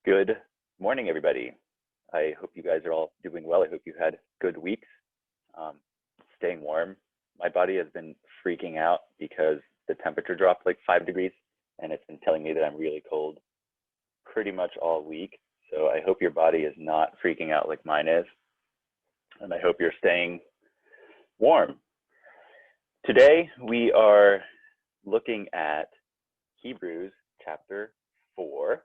Good morning, everybody. I hope you guys are all doing well. I hope you had good weeks, staying warm. My body has been freaking out because the temperature dropped like 5 degrees, and it's been telling me that I'm really cold pretty much all week. So I hope your body is not freaking out like mine is, and I hope you're staying warm. Today, we are looking at Hebrews chapter 4,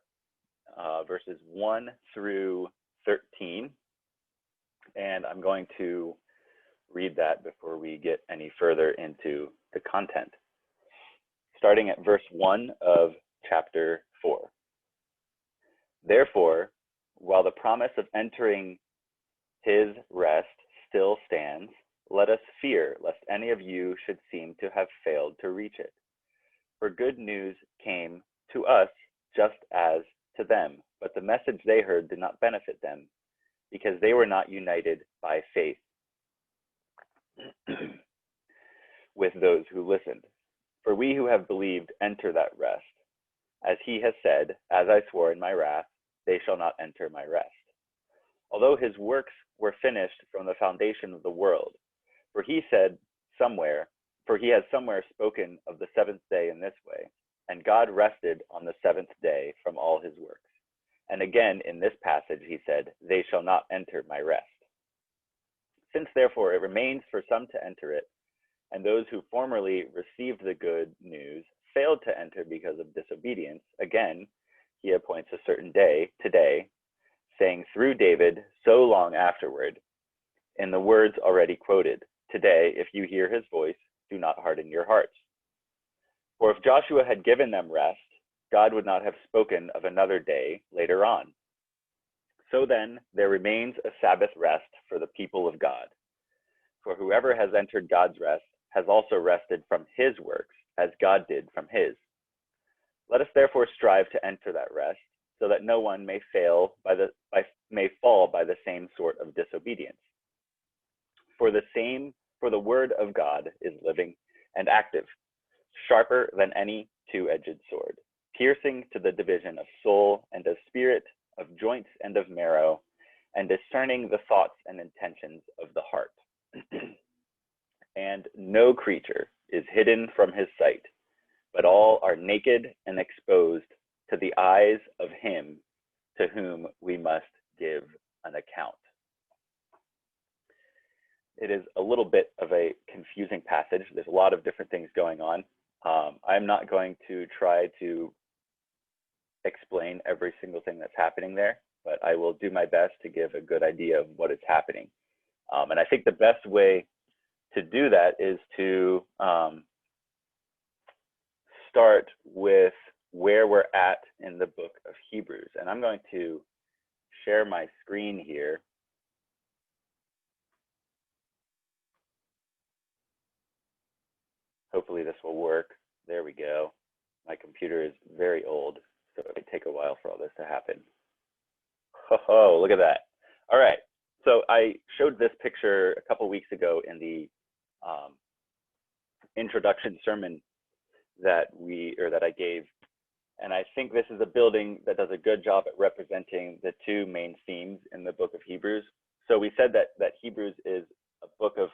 verses 1 through 13. And I'm going to read that before we get any further into the content. Starting at verse 1 of chapter 4. Therefore, while the promise of entering his rest still stands, let us fear lest any of you should seem to have failed to reach it. For good news came to us just as to them, but the message they heard did not benefit them, because they were not united by faith with those who listened. For we who have believed enter that rest. As he has said, as I swore in my wrath, they shall not enter my rest. Although his works were finished from the foundation of the world, for he has somewhere spoken of the seventh day in this way, and God rested on the seventh day from all his works. And again, in this passage, he said, they shall not enter my rest. Since therefore it remains for some to enter it, and those who formerly received the good news failed to enter because of disobedience, again, he appoints a certain day, today, saying through David so long afterward, in the words already quoted, today, if you hear his voice, do not harden your hearts. For if Joshua had given them rest, God would not have spoken of another day later on. So then, there remains a Sabbath rest for the people of God. For whoever has entered God's rest has also rested from his works, as God did from his. Let us therefore strive to enter that rest, so that no one may fall by the same sort of disobedience. For the word of God is living and active, sharper than any two-edged sword, piercing to the division of soul and of spirit, of joints and of marrow, and discerning the thoughts and intentions of the heart. And no creature is hidden from his sight, but all are naked and exposed to the eyes of him to whom we must give an account. It is a little bit of a confusing passage. There's a lot of different things going on. I'm not going to try to explain every single thing that's happening there, but I will do my best to give a good idea of what is happening. And I think the best way to do that is to start with where we're at in the book of Hebrews. And I'm going to share my screen here. Hopefully this will work. There we go. My computer is very old, so it may take a while for all this to happen. Oh, look at that. All right. So I showed this picture a couple weeks ago in the introduction sermon that I gave. And I think this is a building that does a good job at representing the two main themes in the book of Hebrews. So we said that Hebrews is a book of,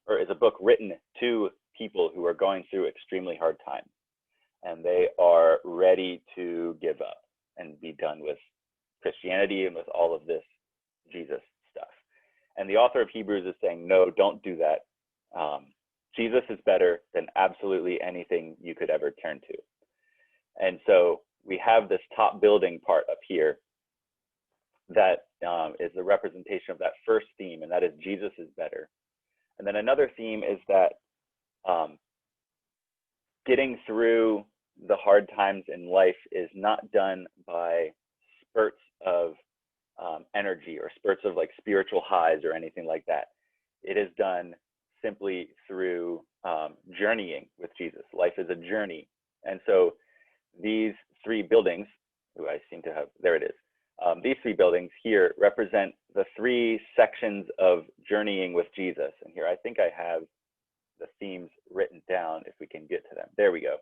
or is a book written to people who are going through extremely hard times, and they are ready to give up and be done with Christianity and with all of this Jesus stuff. And the author of Hebrews is saying, no, don't do that. Jesus is better than absolutely anything you could ever turn to. And so we have this top building part up here that is the representation of that first theme, and that is Jesus is better. And then another theme is that getting through the hard times in life is not done by spurts of energy or spurts of like spiritual highs or anything like that. It is done simply through journeying with Jesus. Life is a journey. And so these three buildings, I seem to have, there it is. These three buildings here represent the three sections of journeying with Jesus. And here I think I have the themes written down if we can get to them. There we go.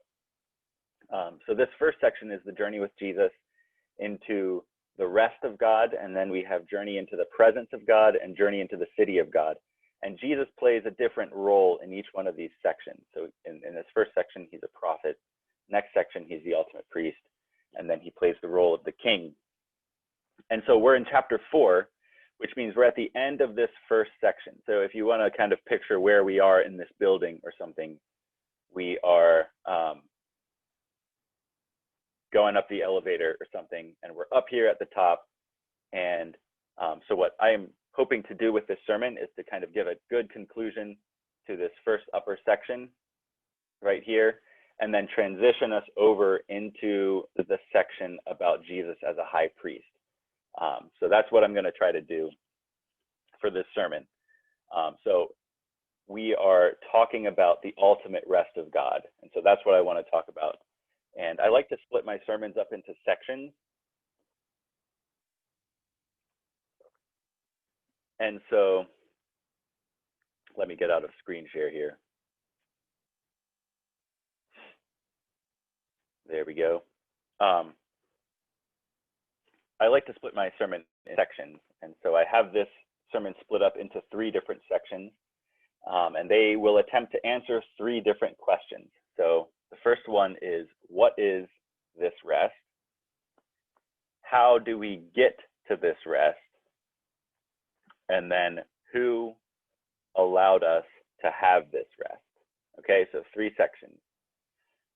So this first section is the journey with Jesus. into the rest of God, and then we have journey into the presence of God and journey into the city of God. And Jesus plays a different role in each one of these sections. So in this first section, he's a prophet. Next section, he's the ultimate priest. And then he plays the role of the king. And so we're in chapter 4, which means we're at the end of this first section. So if you want to kind of picture where we are in this building or something, we are going up the elevator or something, and we're up here at the top. And so what I am hoping to do with this sermon is to kind of give a good conclusion to this first upper section right here, and then transition us over into the section about Jesus as a high priest. So that's what I'm going to try to do for this sermon. So we are talking about the ultimate rest of God. And so that's what I want to talk about. And I like to split my sermons up into sections. And so let me get out of screen share here. There we go. I like to split my sermon in sections. And so I have this sermon split up into 3 different sections. And they will attempt to answer 3 different questions. So the first one is, what is this rest? How do we get to this rest? And then who allowed us to have this rest? Okay, so 3 sections.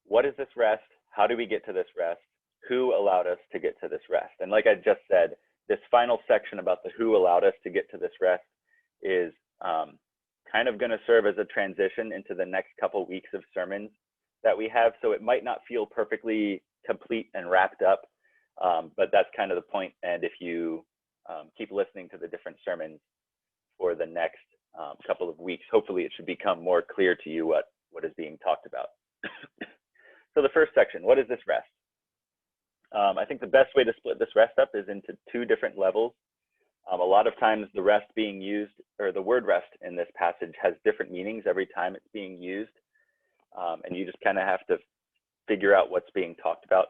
What is this rest? How do we get to this rest? Who allowed us to get to this rest? And like I just said, this final section about the who allowed us to get to this rest is kind of going to serve as a transition into the next couple weeks of sermons that we have. So it might not feel perfectly complete and wrapped up, but that's kind of the point. And if you keep listening to the different sermons for the next couple of weeks, hopefully it should become more clear to you what is being talked about. So the first section, what is this rest? I think the best way to split this rest up is into 2 different levels. A lot of times the rest being used, or the word rest in this passage, has different meanings every time it's being used. And you just kind of have to figure out what's being talked about.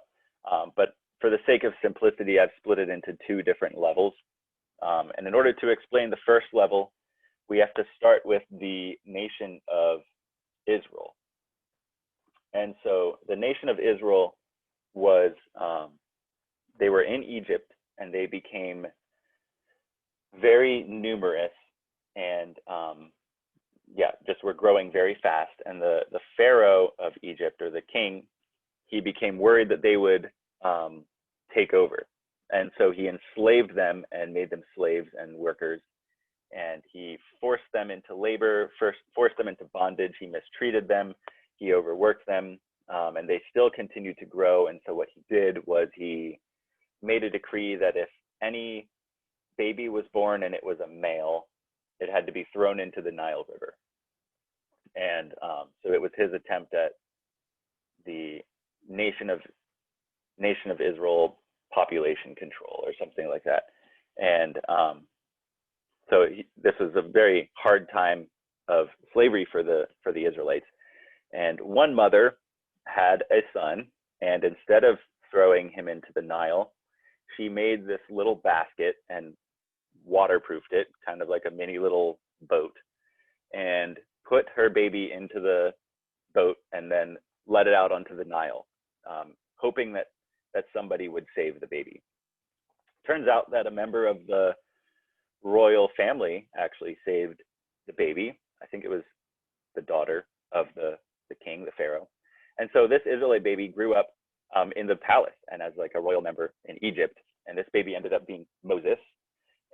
But for the sake of simplicity, I've split it into 2 different levels. And in order to explain the first level, we have to start with the nation of Israel. And so the nation of Israel was, they were in Egypt, and they became very numerous, and just were growing very fast. And the Pharaoh of Egypt, or the king, he became worried that they would take over. And so he enslaved them and made them slaves and workers. And he forced them into labor, forced them into bondage. He mistreated them. He overworked them. And they still continued to grow. And so what he did was he made a decree that if any baby was born and it was a male, it had to be thrown into the Nile River. And so it was his attempt at the nation of Israel population control, or something like that. And so this was a very hard time of slavery for the Israelites. And one mother had a son, and instead of throwing him into the Nile, she made this little basket and waterproofed it, kind of like a mini little boat, and put her baby into the boat and then let it out onto the Nile, hoping that somebody would save the baby. Turns out that a member of the royal family actually saved the baby. I think it was the daughter of the king, the Pharaoh. And so this Israelite baby grew up in the palace and as like a royal member in Egypt. And this baby ended up being Moses.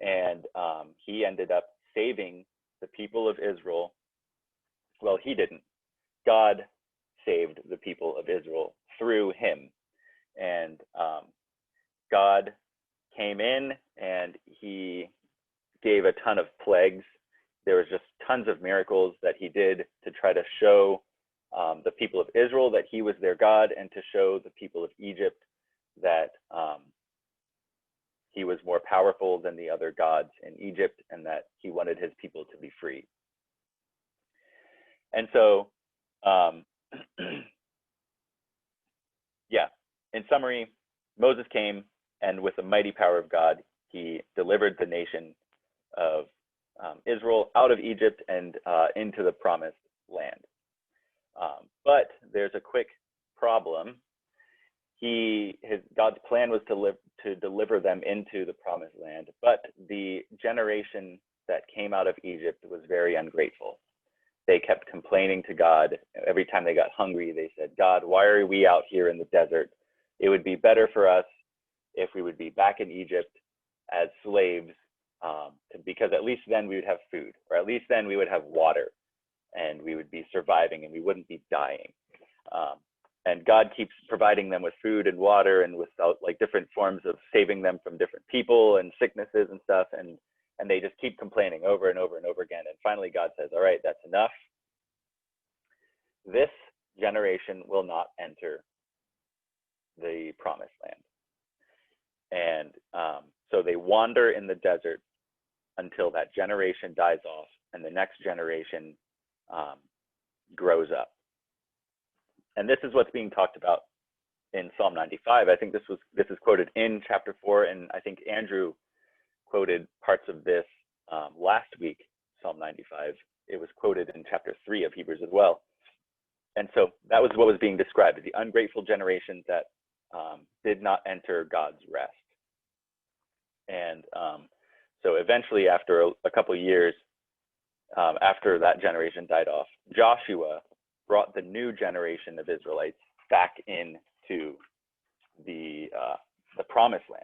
And he ended up saving the people of Israel. Well, he didn't. God saved the people of Israel through him. And God came in and he gave a ton of plagues. There was just tons of miracles that he did to try to show the people of Israel that he was their God, and to show the people of Egypt that he was more powerful than the other gods in Egypt, and that he wanted his people to be free. And so, in summary, Moses came, And with the mighty power of God, he delivered the nation of Israel out of Egypt and into the promised land. But there's a quick problem. God's plan was to deliver them into the promised land, but the generation that came out of Egypt was very ungrateful. They kept complaining to God. Every time they got hungry, they said, God, why are we out here in the desert? It would be better for us if we would be back in Egypt as slaves, because at least then we would have food, or at least then we would have water, and we would be surviving and we wouldn't be dying. And God keeps providing them with food and water and with like different forms of saving them from different people and sicknesses and stuff. And they just keep complaining over and over and over again. And finally, God says, all right, that's enough. This generation will not enter the promised land. And so they wander in the desert until that generation dies off and the next generation grows up. And this is what's being talked about in Psalm 95. I think this is quoted in chapter 4, and I think Andrew quoted parts of this last week, Psalm 95. It was quoted in chapter 3 of Hebrews as well. And so that was what was being described, the ungrateful generation that did not enter God's rest. And so eventually, after a couple of years, after that generation died off, Joshua brought the new generation of Israelites back into the promised land.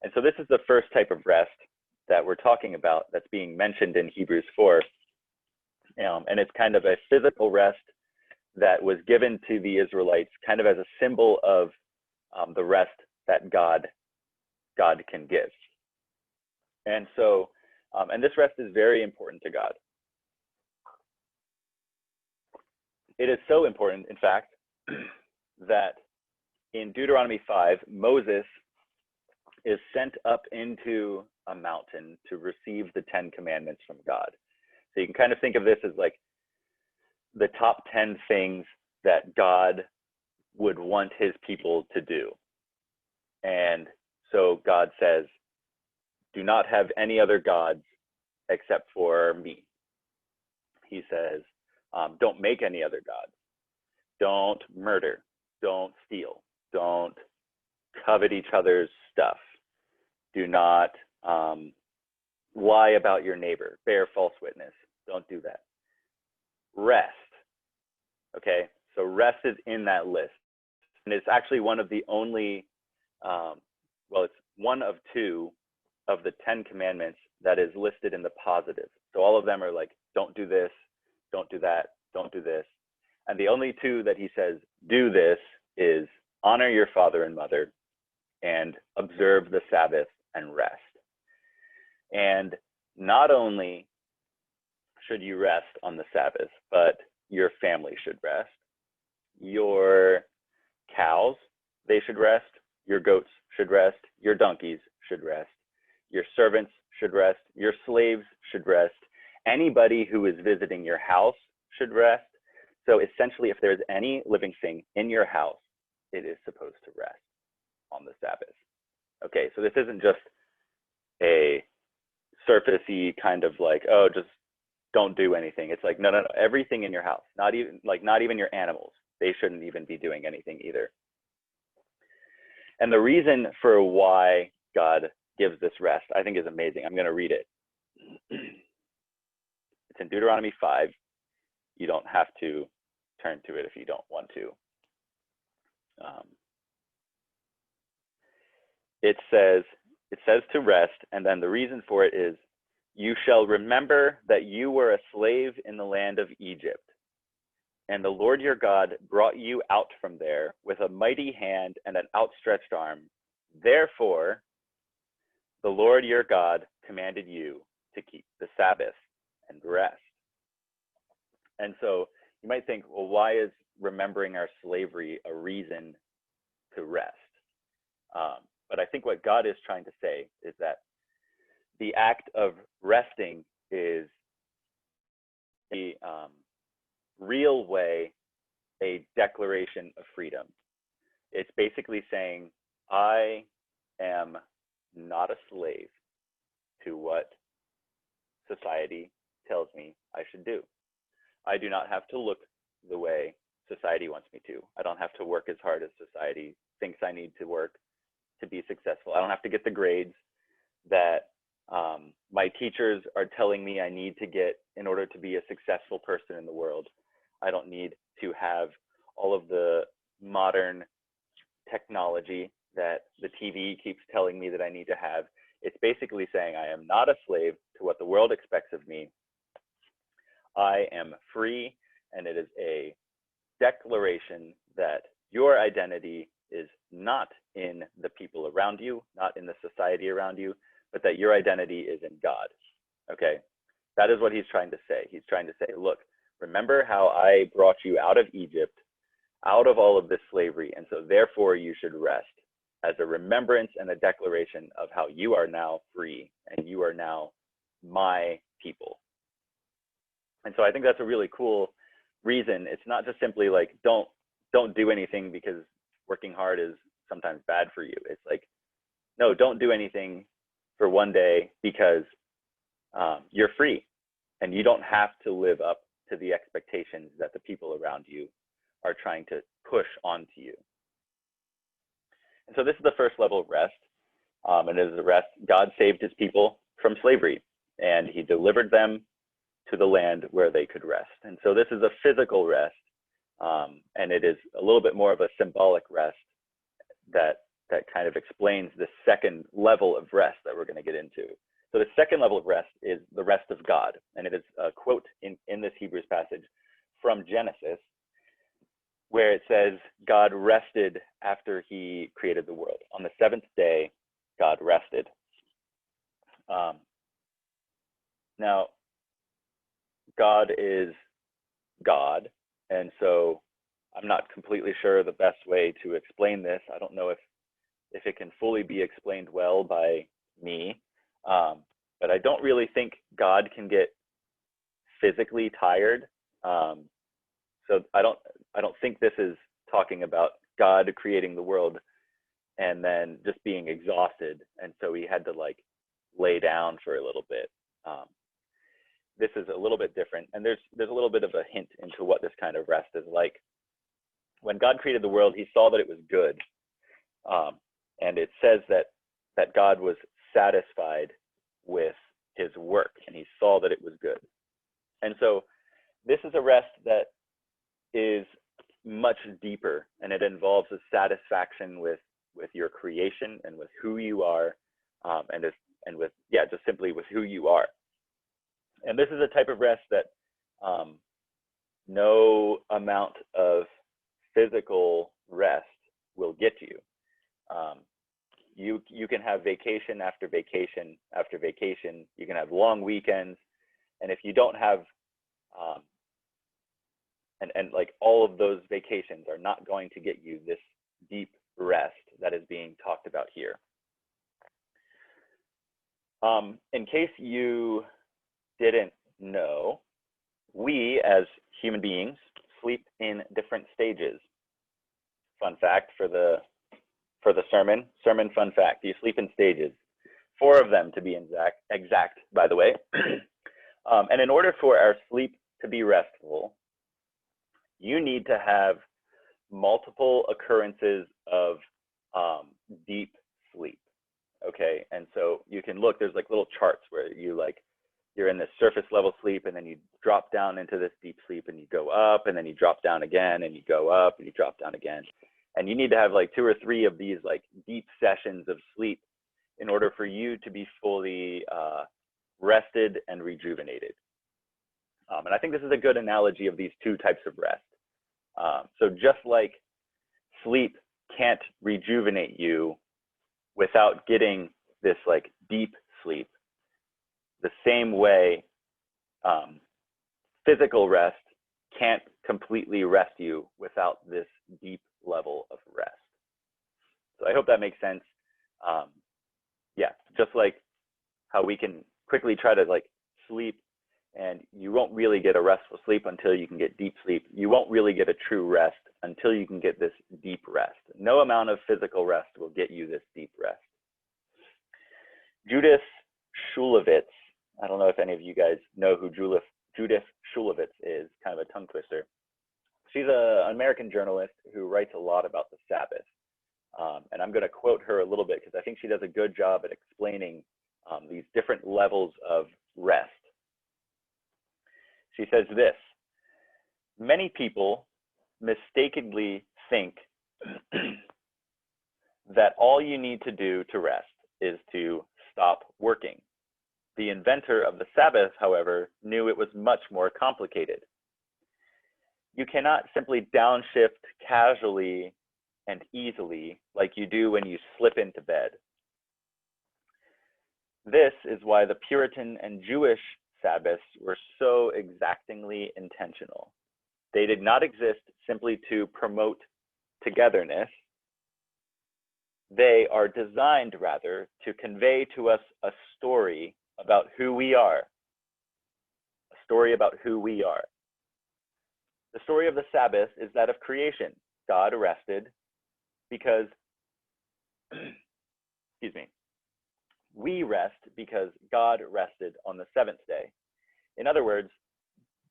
And so this is the first type of rest that we're talking about that's being mentioned in Hebrews 4. And it's kind of a physical rest that was given to the Israelites kind of as a symbol of the rest that God can give. And so, and this rest is very important to God. It is so important, in fact, that in Deuteronomy 5, Moses is sent up into a mountain to receive the 10 commandments from God. So you can kind of think of this as like the top 10 things that God would want his people to do. And so God says, do not have any other gods except for me. He says, don't make any other gods. Don't murder. Don't steal. Don't covet each other's stuff. Do not lie about your neighbor. Bear false witness. Don't do that. Rest. Okay, so rest is in that list. And it's actually one of the only, it's one of two of the 10 commandments that is listed in the positive. So all of them are like, don't do this, don't do that, don't do this. And the only two that he says, do this, is honor your father and mother and observe the Sabbath and rest. And not only should you rest on the Sabbath, but your family should rest. Your cows, they should rest. Your goats should rest. Your donkeys should rest. Your servants should rest. Your slaves should rest. Anybody who is visiting your house should rest. So essentially, if there's any living thing in your house, it is supposed to rest on the Sabbath. Okay, so this isn't just a surfacey kind of like, oh, just don't do anything. It's like, no, everything in your house, not even your animals, they shouldn't even be doing anything either. And the reason for why God gives this rest, I think, is amazing. I'm going to read it. It's in Deuteronomy 5. You don't have to turn to it if you don't want to. It says to rest, and then the reason for it is, you shall remember that you were a slave in the land of Egypt, and the Lord your God brought you out from there with a mighty hand and an outstretched arm. Therefore, the Lord your God commanded you to keep the Sabbath and rest. And so you might think, well, why is remembering our slavery a reason to rest? But I think what God is trying to say is that the act of resting is the real way a declaration of freedom. It's basically saying, I am not a slave to what society tells me I should do. I do not have to look the way society wants me to. I don't have to work as hard as society thinks I need to work to be successful. I don't have to get the grades that my teachers are telling me I need to get in order to be a successful person in the world. I don't need to have all of the modern technology that the TV keeps telling me that I need to have. It's basically saying I am not a slave to what the world expects of me. I am free, and it is a declaration that your identity is not in the people around you, not in the society around you, but that your identity is in God. Okay, that is what he's trying to say. He's trying to say, look, remember how I brought you out of Egypt, out of all of this slavery, and so therefore you should rest, as a remembrance and a declaration of how you are now free and you are now my people. And so I think that's a really cool reason. It's not just simply like, don't do anything because working hard is sometimes bad for you. It's like, no, don't do anything for one day because you're free and you don't have to live up to the expectations that the people around you are trying to push onto you. And so this is the first level of rest. And it is a rest. God saved his people from slavery and he delivered them to the land where they could rest. And so this is a physical rest. And it is a little bit more of a symbolic rest that kind of explains the second level of rest that we're going to get into. So the second level of rest is the rest of God. And it is a quote in this Hebrews passage from Genesis, where it says, God rested after he created the world. On the seventh day, God rested. Now, God is God. And so I'm not completely sure the best way to explain this. I don't know if it can fully be explained well by me. But I don't really think God can get physically tired. So I don't think this is talking about God creating the world and then just being exhausted. And so he had to like lay down for a little bit. This is a little bit different. And there's a little bit of a hint into what this kind of rest is like. When God created the world, he saw that it was good. And it says that God was satisfied with his work and he saw that it was good. And so this is a rest that is much deeper, and it involves a satisfaction with your creation and with who you are, and with just simply with who you are. And this is a type of rest that no amount of physical rest will get you. You can have vacation after vacation after vacation. You can have long weekends, and if you don't have and like all of those vacations are not going to get you this deep rest that is being talked about here. In case you didn't know, we as human beings sleep in different stages. Fun fact for the sermon fun fact, you sleep in stages, 4 of them to be exact, by the way. And in order for our sleep to be restful, you need to have multiple occurrences of deep sleep. Okay, and so you can look, there's like little charts where you're in this surface level sleep, and then you drop down into this deep sleep, and you go up, and then you drop down again, and you go up, and you drop down again. And you need to have like 2 or 3 of these like deep sessions of sleep in order for you to be fully rested and rejuvenated. And I think this is a good analogy of these 2 types of rest. So just like sleep can't rejuvenate you without getting this like deep sleep, the same way physical rest can't completely rest you without this deep level of rest. So I hope that makes sense. Just like how we can quickly try to like sleep, and you won't really get a restful sleep until you can get deep sleep. You won't really get a true rest until you can get this deep rest. No amount of physical rest will get you this deep rest. Judith Shulevitz, I don't know if any of you guys know who Judith Shulevitz is, kind of a tongue twister. She's an American journalist who writes a lot about the Sabbath. And I'm going to quote her a little bit because I think she does a good job at explaining these different levels of rest. She says this: many people mistakenly think that all you need to do to rest is to stop working. The inventor of the Sabbath, however, knew it was much more complicated. You cannot simply downshift casually and easily like you do when you slip into bed. This is why the Puritan and Jewish Sabbaths were so exactingly intentional. They did not exist simply to promote togetherness. They are designed, rather, to convey to us a story about who we are. A story about who we are. The story of the Sabbath is that of creation. God rested because, excuse me, we rest because God rested on the seventh day. In other words,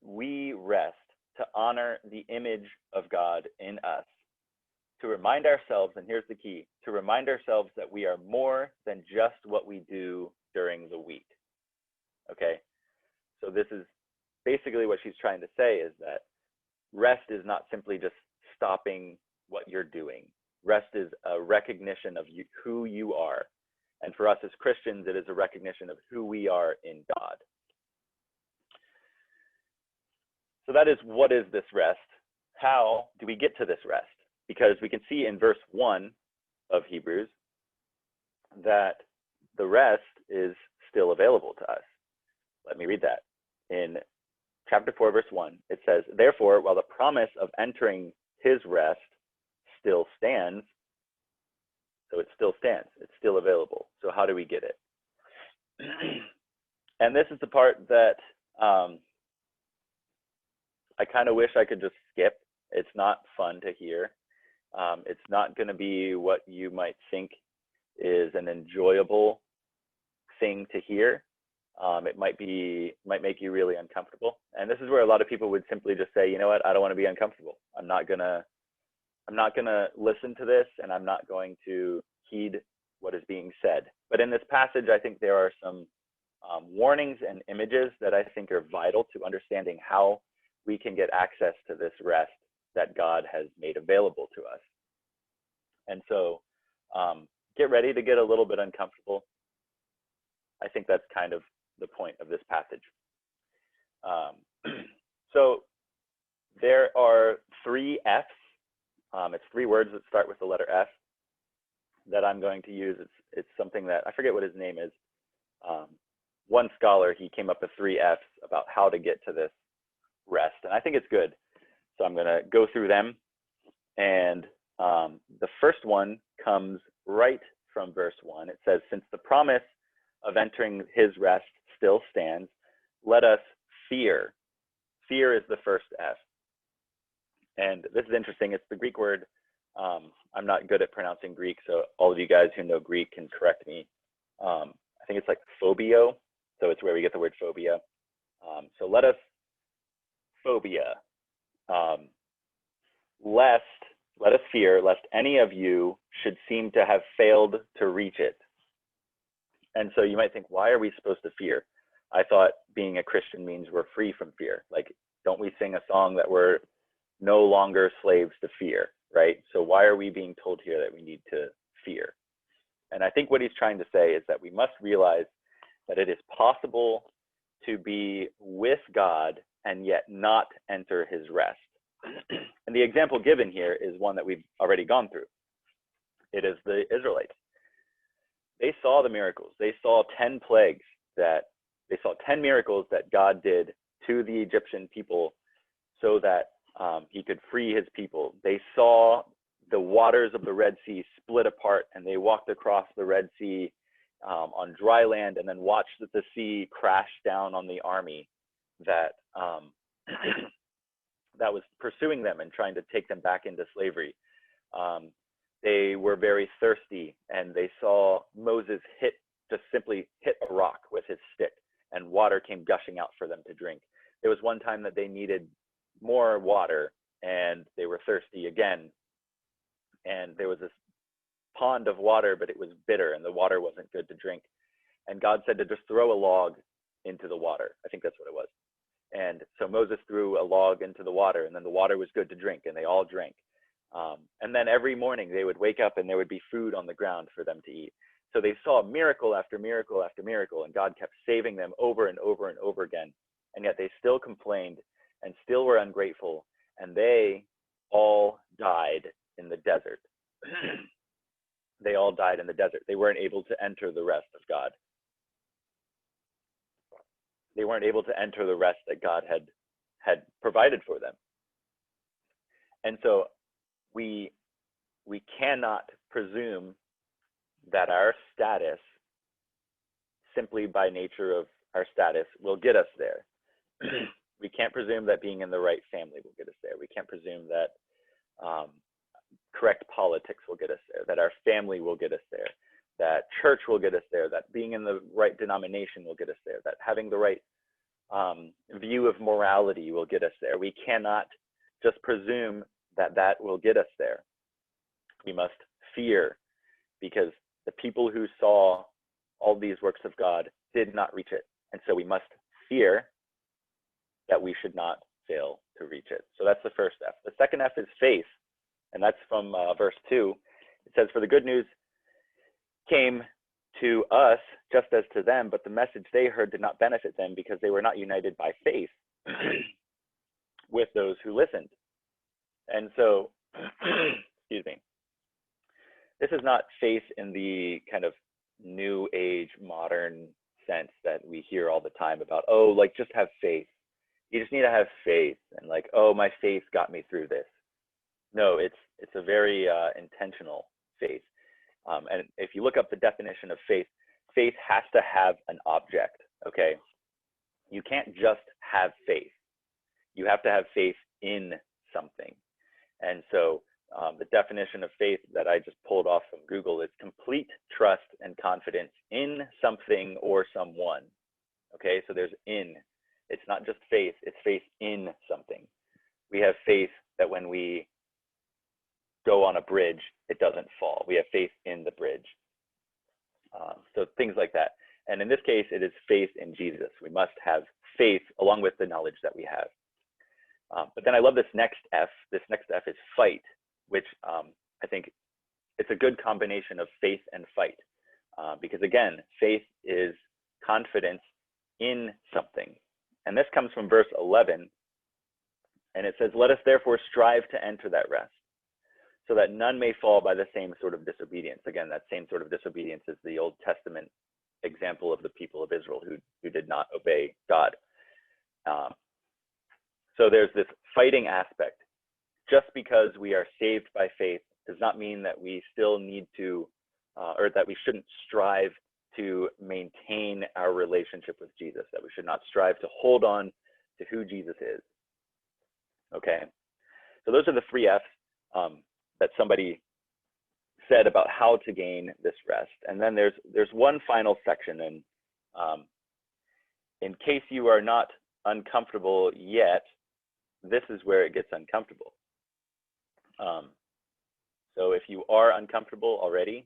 we rest to honor the image of God in us, to remind ourselves, and here's the key, to remind ourselves that we are more than just what we do during the week. Okay? So this is basically what she's trying to say, is that rest is not simply just stopping what you're doing. Rest is a recognition of who you are. And for us as Christians, it is a recognition of who we are in God. So that is, what is this rest? How do we get to this rest? Because we can see in verse 1 of Hebrews that the rest is still available to us. Let me read that. In chapter 4, verse 1, it says, therefore, while the promise of entering his rest still stands, so it still stands, it's still available. So how do we get it? And this is the part that I kind of wish I could just skip. It's not fun to hear. It's not going to be what you might think is an enjoyable thing to hear. It might make you really uncomfortable. And this is where a lot of people would simply just say, you know what, I don't want to be uncomfortable. I'm not gonna listen to this, and I'm not going to heed what is being said. But in this passage, I think there are some warnings and images that I think are vital to understanding how we can get access to this rest that God has made available to us. And so get ready to get a little bit uncomfortable. I think that's kind of the point of this passage. So there are 3 F's. It's 3 words that start with the letter F that I'm going to use. It's something that, I forget what his name is. One scholar, he came up with 3 F's about how to get to this rest. And I think it's good. So I'm going to go through them. And the first one comes right from verse 1. It says, since the promise of entering his rest still stands, let us fear. Fear is the first F. And this is interesting. It's the Greek word. I'm not good at pronouncing Greek, so all of you guys who know Greek can correct me. I think it's like phobio. So it's where we get the word phobia. So let us phobia. Let us fear, lest any of you should seem to have failed to reach it. And so you might think, why are we supposed to fear? I thought being a Christian means we're free from fear. Like, don't we sing a song that we're no longer slaves to fear, right? So why are we being told here that we need to fear? And I think what he's trying to say is that we must realize that it is possible to be with God and yet not enter his rest. And the example given here is one that we've already gone through. It is the Israelites. They saw the miracles. They saw 10 plagues they saw 10 miracles that God did to the Egyptian people so that he could free his people. They saw the waters of the Red Sea split apart, and they walked across the Red Sea on dry land, and then watched the sea crash down on the army that that was pursuing them and trying to take them back into slavery. They were very thirsty, and they saw Moses hit just simply hit a rock with his stick and water came gushing out for them to drink. There was one time that they needed more water and they were thirsty again. And there was this pond of water, but it was bitter and the water wasn't good to drink. And God said to just throw a log into the water. I think that's what it was. And so Moses threw a log into the water, and then the water was good to drink, and they all drank. And then every morning they would wake up and there would be food on the ground for them to eat. So they saw miracle after miracle after miracle, and God kept saving them over and over and over again. And yet they still complained and still were ungrateful, and they all died in the desert. They all died in the desert. They weren't able to enter the rest of God. They weren't able to enter the rest that God had provided for them. And so we cannot presume that our status, simply by nature of our status, will get us there. We can't presume that being in the right family will get us there. We can't presume that correct politics will get us there, that our family will get us there, that church will get us there, that being in the right denomination will get us there, that having the right view of morality will get us there. We cannot just presume that that will get us there. We must fear, because the people who saw all these works of God did not reach it. And so we must fear that we should not fail to reach it. So that's the first F. The second F is faith, and that's from verse 2. It says, for the good news came to us just as to them, but the message they heard did not benefit them because they were not united by faith with those who listened. And so, excuse me, this is not faith in the kind of new age, modern sense that we hear all the time about, oh, like just have faith. You just need to have faith, and like, oh, my faith got me through this. No, it's a very intentional faith. And if you look up the definition of faith, faith has to have an object, okay? You can't just have faith. You have to have faith in something. And so the definition of faith that I just pulled off from Google is complete trust and confidence in something or someone, okay? So there's in. It's not just faith, it's faith in something. We have faith that when we go on a bridge, it doesn't fall. We have faith in the bridge. So things like that. And in this case, it is faith in Jesus. We must have faith along with the knowledge that we have. But then I love this next F. This next F is fight, which I think it's a good combination of faith and fight. Because again, faith is confidence in something. And this comes from verse 11. And it says, let us therefore strive to enter that rest, so that none may fall by the same sort of disobedience. Again, that same sort of disobedience is the Old Testament example of the people of Israel who did not obey God. So there's this fighting aspect. Just because we are saved by faith does not mean that we still need to, or that we shouldn't strive to maintain our relationship with Jesus, that we should not strive to hold on to who Jesus is. Okay, so those are the three F's that somebody said about how to gain this rest. And then there's one final section, and in case you are not uncomfortable yet, this is where it gets uncomfortable. So if you are uncomfortable already,